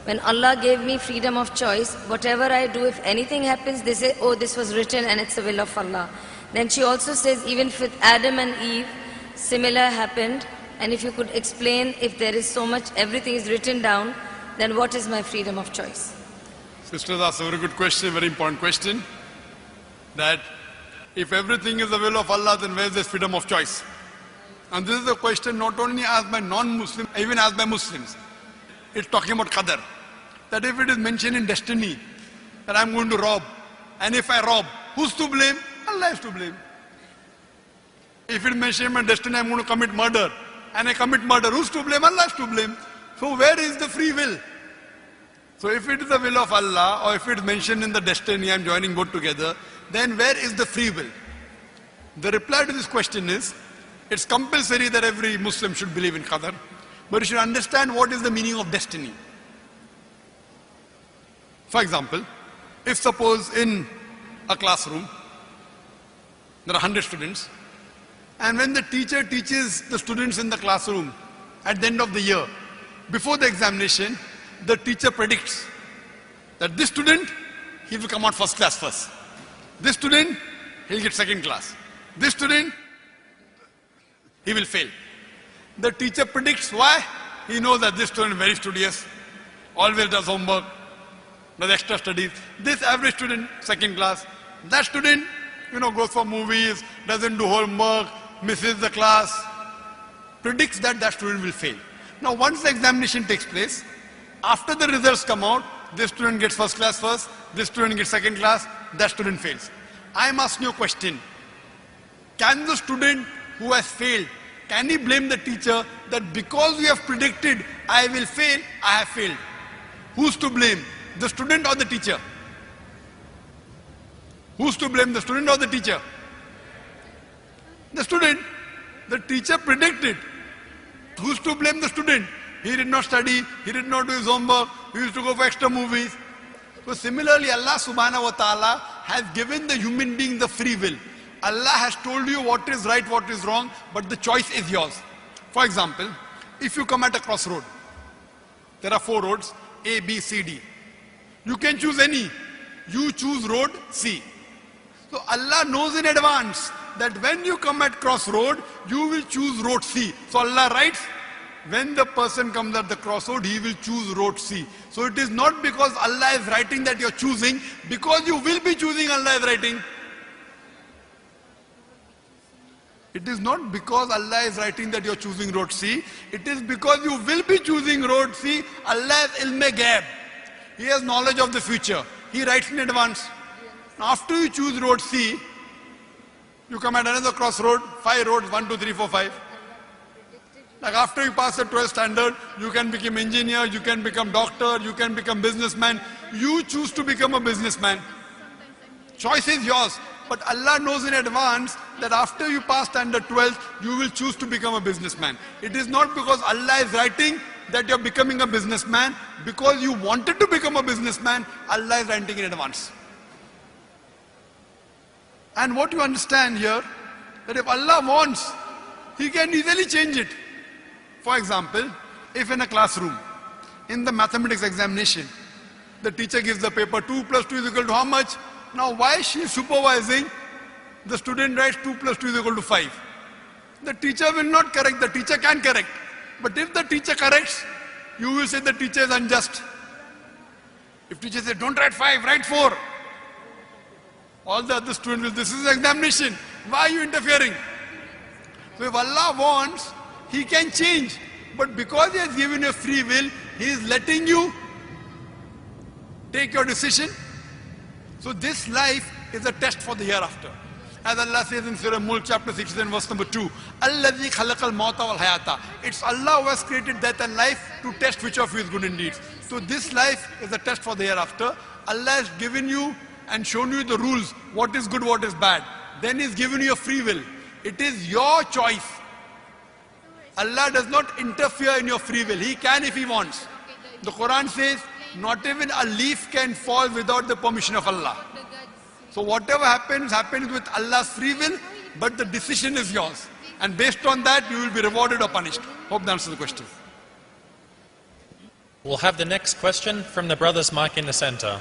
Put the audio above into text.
When Allah gave me freedom of choice, whatever I do, if anything happens, they say, oh, this was written and it's the will of Allah. Then she also says, even with Adam and Eve, similar happened. And if you could explain, if there is so much, everything is written down, then what is my freedom of choice? Sisters asked a very good question, very important question. That if everything is the will of Allah, then where is this freedom of choice? And this is a question not only asked by non-Muslims, even asked by Muslims. It's talking about qadar. That if it is mentioned in destiny, that I'm going to rob, and if I rob, who's to blame? Allah is to blame. If it is mentioned in destiny, I'm going to commit murder, and I commit murder, who's to blame? Allah is to blame. So where is the free will? So if it is the will of Allah, or if it is mentioned in the destiny, I'm joining both together, then where is the free will? The reply to this question is, it's compulsory that every Muslim should believe in qadar, but you should understand what is the meaning of destiny. For example, if suppose in a classroom, there are 100 students, and when the teacher teaches the students in the classroom at the end of the year, before the examination, the teacher predicts that this student, he will come out first class first. This student, he'll get second class. This student, he will fail. The teacher predicts why? He knows that this student is very studious, always does homework, does extra studies. This average student, second class. That student, goes for movies, doesn't do homework, misses the class, predicts that that student will fail. Now once the examination takes place, after the results come out, this student gets first class first, this student gets second class, that student fails. I am asking you a question. Can the student who has failed, can he blame the teacher that because we have predicted I will fail, I have failed? Who's to blame? The student or the teacher? Who's to blame, the student or the teacher? The student. The teacher predicted. Who's to blame the student? He did not study, he did not do his homework, he used to go for extra movies. So similarly, Allah subhanahu wa ta'ala has given the human being the free will. Allah has told you what is right, what is wrong, but the choice is yours. For example, if you come at a crossroad, there are 4 roads, A, B, C, D. You can choose any. You choose road C. So Allah knows in advance that when you come at crossroad, you will choose road C. So Allah writes, when the person comes at the crossroad, he will choose road C. So it is not because Allah is writing that you are choosing, because you will be choosing, Allah is writing. It is not because Allah is writing that you are choosing road C. It is because you will be choosing road C. Allah is ilm-e-ghaib. He has knowledge of the future. He writes in advance. After you choose road C, you come at another crossroad, 5 roads, 1, 2, 3, 4, 5. Like after you pass the 12th standard, you can become engineer, you can become doctor, you can become businessman. You choose to become a businessman. Choice is yours. But Allah knows in advance that after you pass standard 12th, you will choose to become a businessman. It is not because Allah is writing that you are becoming a businessman. Because you wanted to become a businessman, Allah is writing in advance. And what you understand here, that if Allah wants, He can easily change it. For example, if in a classroom, in the mathematics examination, the teacher gives the paper 2 plus 2 is equal to how much? Now why she is supervising, the student writes 2 plus 2 is equal to 5. The teacher will not correct, the teacher can correct. But if the teacher corrects, you will say the teacher is unjust. If teacher says, don't write 5, write 4. All the other students will, this is examination. Why are you interfering? So if Allah wants, He can change. But because He has given you free will, He is letting you take your decision. So this life is a test for the hereafter. As Allah says in Surah Mulk chapter 16 verse number 2, Alladhi khalaqal mauta wal hayata. It's Allah who has created death and life to test which of you is good indeed. So this life is a test for the hereafter. Allah has given you and shown you the rules, what is good, what is bad. Then He's given you a free will. It is your choice. Allah does not interfere in your free will. He can if He wants. The Quran says, not even a leaf can fall without the permission of Allah. So whatever happens, happens with Allah's free will, but the decision is yours. And based on that, you will be rewarded or punished. Hope that answers the question. We'll have the next question from the brother's mic in the center.